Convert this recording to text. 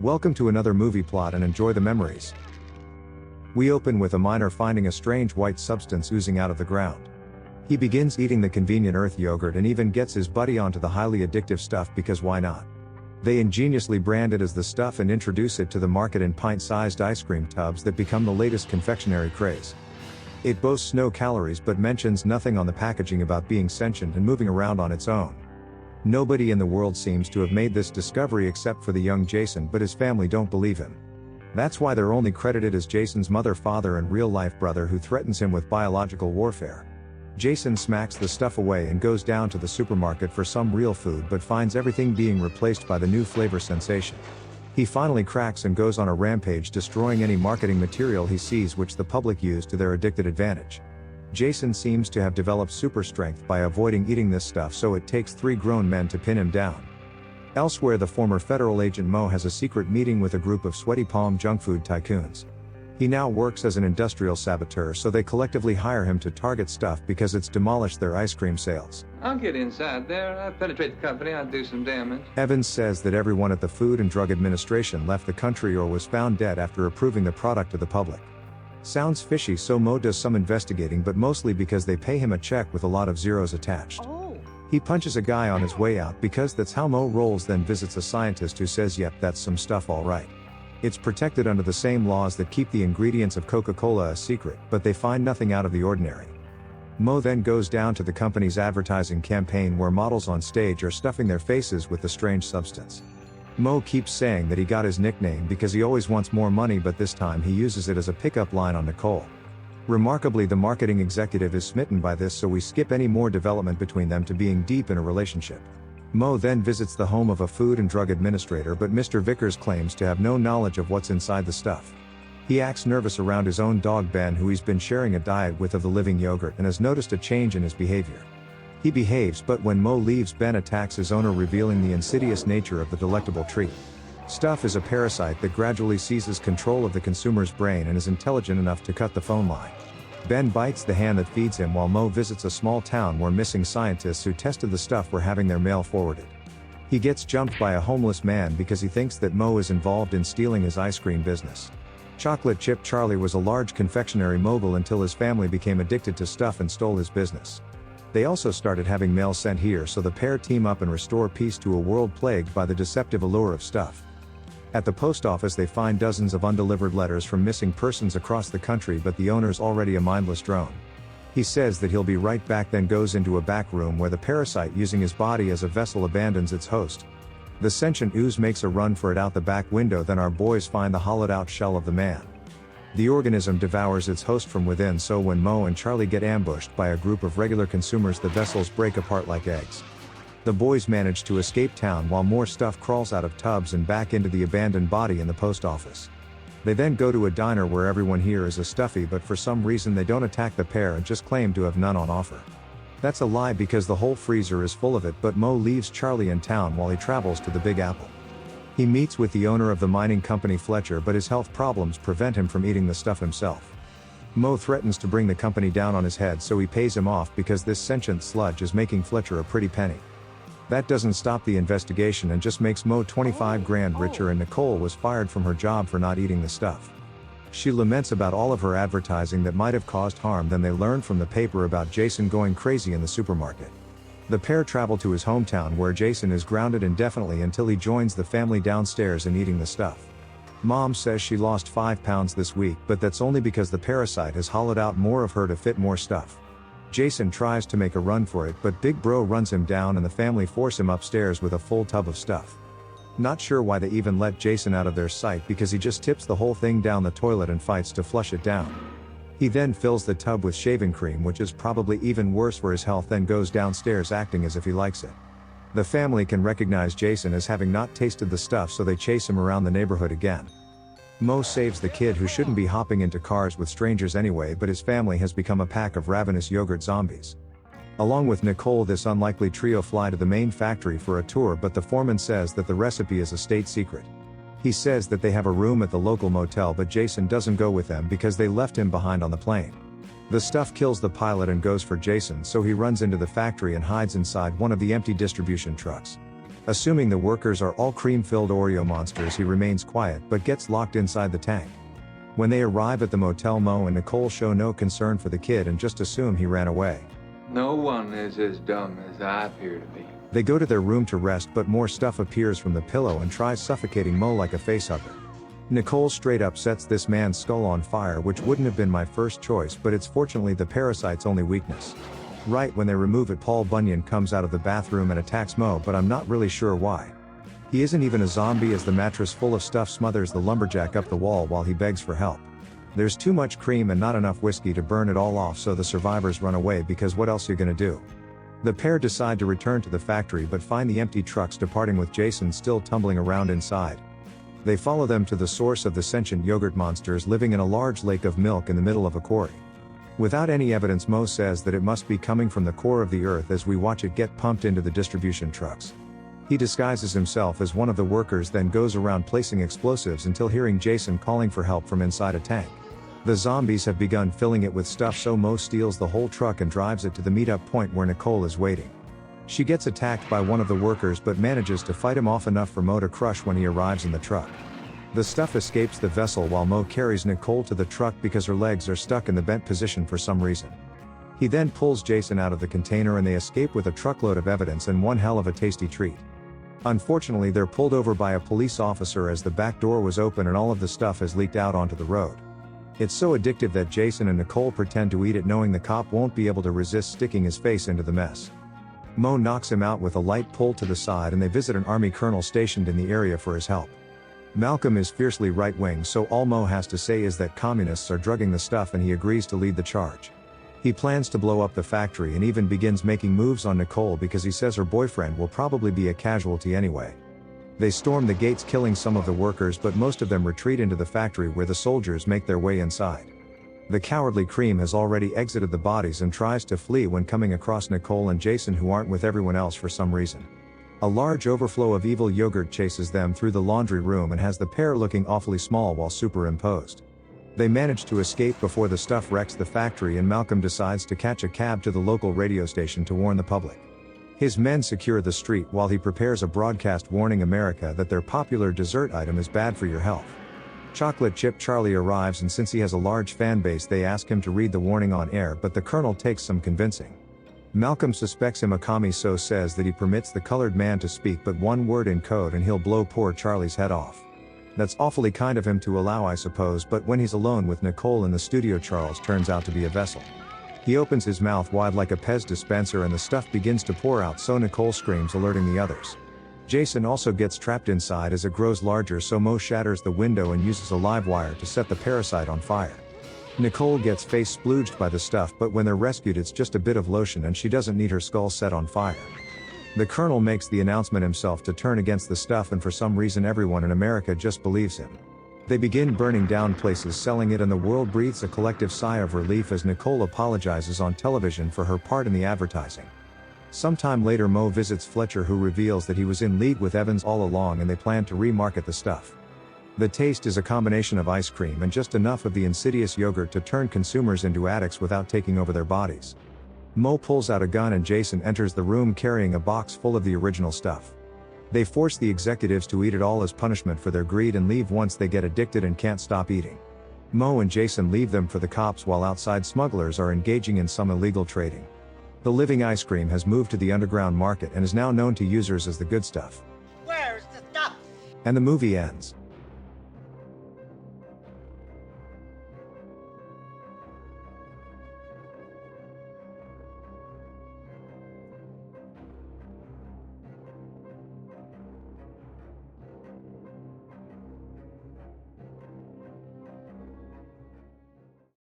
Welcome to another movie plot and enjoy the memories. We open with a miner finding a strange white substance oozing out of the ground. He begins eating the convenient earth yogurt and even gets his buddy onto the highly addictive stuff because why not? They ingeniously brand it as the stuff and introduce it to the market in pint-sized ice cream tubs that become the latest confectionery craze. It boasts no calories but mentions nothing on the packaging about being sentient and moving around on its own. Nobody in the world seems to have made this discovery except for the young Jason, but his family don't believe him. That's why they're only credited as Jason's mother, father and real-life brother who threatens him with biological warfare. Jason smacks the stuff away and goes down to the supermarket for some real food but finds everything being replaced by the new flavor sensation. He finally cracks and goes on a rampage, destroying any marketing material he sees which the public use to their addicted advantage. Jason seems to have developed super strength by avoiding eating this stuff, so it takes 3 grown men to pin him down. Elsewhere, the former federal agent Mo has a secret meeting with a group of sweaty palm junk food tycoons. He now works as an industrial saboteur, so they collectively hire him to target stuff because it's demolished their ice cream sales. I'll get inside there, I'll penetrate the company, I'll do some damage. Evans says that everyone at the Food and Drug Administration left the country or was found dead after approving the product to the public. Sounds fishy, so Mo does some investigating, but mostly because they pay him a check with a lot of zeros attached. He punches a guy on his way out because that's how Mo rolls, then visits a scientist who says yep, that's some stuff alright. It's protected under the same laws that keep the ingredients of Coca-Cola a secret, but they find nothing out of the ordinary. Mo then goes down to the company's advertising campaign where models on stage are stuffing their faces with the strange substance. Mo keeps saying that he got his nickname because he always wants more money, but this time he uses it as a pickup line on Nicole. Remarkably, the marketing executive is smitten by this, so we skip any more development between them to being deep in a relationship. Mo then visits the home of a food and drug administrator, but Mr. Vickers claims to have no knowledge of what's inside the stuff. He acts nervous around his own dog Ben, who he's been sharing a diet with of the living yogurt, and has noticed a change in his behavior. He behaves, but when Mo leaves, Ben attacks his owner, revealing the insidious nature of the delectable treat. Stuff is a parasite that gradually seizes control of the consumer's brain and is intelligent enough to cut the phone line. Ben bites the hand that feeds him while Mo visits a small town where missing scientists who tested the stuff were having their mail forwarded. He gets jumped by a homeless man because he thinks that Mo is involved in stealing his ice cream business. Chocolate Chip Charlie was a large confectionery mogul until his family became addicted to stuff and stole his business. They also started having mail sent here, so the pair team up and restore peace to a world plagued by the deceptive allure of stuff. At the post office, they find dozens of undelivered letters from missing persons across the country, but the owner's already a mindless drone. He says that he'll be right back, then goes into a back room where the parasite, using his body as a vessel, abandons its host. The sentient ooze makes a run for it out the back window, then our boys find the hollowed out shell of the man. The organism devours its host from within, so when Mo and Charlie get ambushed by a group of regular consumers, the vessels break apart like eggs. The boys manage to escape town while more stuff crawls out of tubs and back into the abandoned body in the post office. They then go to a diner where everyone here is a stuffy, but for some reason they don't attack the pair and just claim to have none on offer. That's a lie because the whole freezer is full of it, but Mo leaves Charlie in town while he travels to the Big Apple. He meets with the owner of the mining company Fletcher, but his health problems prevent him from eating the stuff himself. Mo threatens to bring the company down on his head, so he pays him off because this sentient sludge is making Fletcher a pretty penny. That doesn't stop the investigation and just makes Mo 25 grand richer, and Nicole was fired from her job for not eating the stuff. She laments about all of her advertising that might have caused harm. Then they learn from the paper about Jason going crazy in the supermarket. The pair travel to his hometown where Jason is grounded indefinitely until he joins the family downstairs and eating the stuff. Mom says she lost 5 pounds this week, but that's only because the parasite has hollowed out more of her to fit more stuff. Jason tries to make a run for it, but Big Bro runs him down and the family force him upstairs with a full tub of stuff. Not sure why they even let Jason out of their sight because he just tips the whole thing down the toilet and fights to flush it down. He then fills the tub with shaving cream, which is probably even worse for his health, then goes downstairs acting as if he likes it. The family can recognize Jason as having not tasted the stuff, so they chase him around the neighborhood again. Mo saves the kid, who shouldn't be hopping into cars with strangers anyway, but his family has become a pack of ravenous yogurt zombies. Along with Nicole, this unlikely trio fly to the main factory for a tour, but the foreman says that the recipe is a state secret. He says that they have a room at the local motel, but Jason doesn't go with them because they left him behind on the plane. The stuff kills the pilot and goes for Jason, so he runs into the factory and hides inside one of the empty distribution trucks. Assuming the workers are all cream-filled Oreo monsters, he remains quiet but gets locked inside the tank. When they arrive at the motel, Mo and Nicole show no concern for the kid and just assume he ran away. No one is as dumb as I appear to be. They go to their room to rest, but more stuff appears from the pillow and tries suffocating Mo like a facehugger. Nicole straight up sets this man's skull on fire, which wouldn't have been my first choice, but it's fortunately the parasite's only weakness. Right when they remove it, Paul Bunyan comes out of the bathroom and attacks Mo, but I'm not really sure why. He isn't even a zombie, as the mattress full of stuff smothers the lumberjack up the wall while he begs for help. There's too much cream and not enough whiskey to burn it all off, so the survivors run away because what else are you gonna do? The pair decide to return to the factory but find the empty trucks departing with Jason still tumbling around inside. They follow them to the source of the sentient yogurt monsters living in a large lake of milk in the middle of a quarry. Without any evidence, Mo says that it must be coming from the core of the earth as we watch it get pumped into the distribution trucks. He disguises himself as one of the workers, then goes around placing explosives until hearing Jason calling for help from inside a tank. The zombies have begun filling it with stuff, so Mo steals the whole truck and drives it to the meetup point where Nicole is waiting. She gets attacked by one of the workers but manages to fight him off enough for Mo to crush when he arrives in the truck. The stuff escapes the vessel while Mo carries Nicole to the truck because her legs are stuck in the bent position for some reason. He then pulls Jason out of the container and they escape with a truckload of evidence and one hell of a tasty treat. Unfortunately, they're pulled over by a police officer as the back door was open and all of the stuff has leaked out onto the road. It's so addictive that Jason and Nicole pretend to eat it, knowing the cop won't be able to resist sticking his face into the mess. Mo knocks him out with a light pull to the side and they visit an army colonel stationed in the area for his help. Malcolm is fiercely right-wing, so all Mo has to say is that communists are drugging the stuff and he agrees to lead the charge. He plans to blow up the factory and even begins making moves on Nicole because he says her boyfriend will probably be a casualty anyway. They storm the gates, killing some of the workers, but most of them retreat into the factory where the soldiers make their way inside. The cowardly cream has already exited the bodies and tries to flee when coming across Nicole and Jason, who aren't with everyone else for some reason. A large overflow of evil yogurt chases them through the laundry room and has the pair looking awfully small while superimposed. They manage to escape before the stuff wrecks the factory, and Malcolm decides to catch a cab to the local radio station to warn the public. His men secure the street while he prepares a broadcast warning America that their popular dessert item is bad for your health. Chocolate Chip Charlie arrives, and since he has a large fan base, they ask him to read the warning on air, but the colonel takes some convincing. Malcolm suspects him a commie, so says that he permits the colored man to speak but one word in code and he'll blow poor Charlie's head off. That's awfully kind of him to allow, I suppose, but when he's alone with Nicole in the studio, Charles turns out to be a vessel. He opens his mouth wide like a Pez dispenser and the stuff begins to pour out, so Nicole screams, alerting the others. Jason also gets trapped inside as it grows larger, so Mo shatters the window and uses a live wire to set the parasite on fire. Nicole gets face splooged by the stuff, but when they're rescued it's just a bit of lotion and she doesn't need her skull set on fire. The colonel makes the announcement himself to turn against the stuff, and for some reason everyone in America just believes him. They begin burning down places selling it, and the world breathes a collective sigh of relief as Nicole apologizes on television for her part in the advertising. Sometime later, Mo visits Fletcher, who reveals that he was in league with Evans all along and they plan to remarket the stuff. The taste is a combination of ice cream and just enough of the insidious yogurt to turn consumers into addicts without taking over their bodies. Mo pulls out a gun and Jason enters the room carrying a box full of the original stuff. They force the executives to eat it all as punishment for their greed and leave once they get addicted and can't stop eating. Mo and Jason leave them for the cops while outside smugglers are engaging in some illegal trading. The living ice cream has moved to the underground market and is now known to users as the good stuff. Where's the stuff? And the movie ends.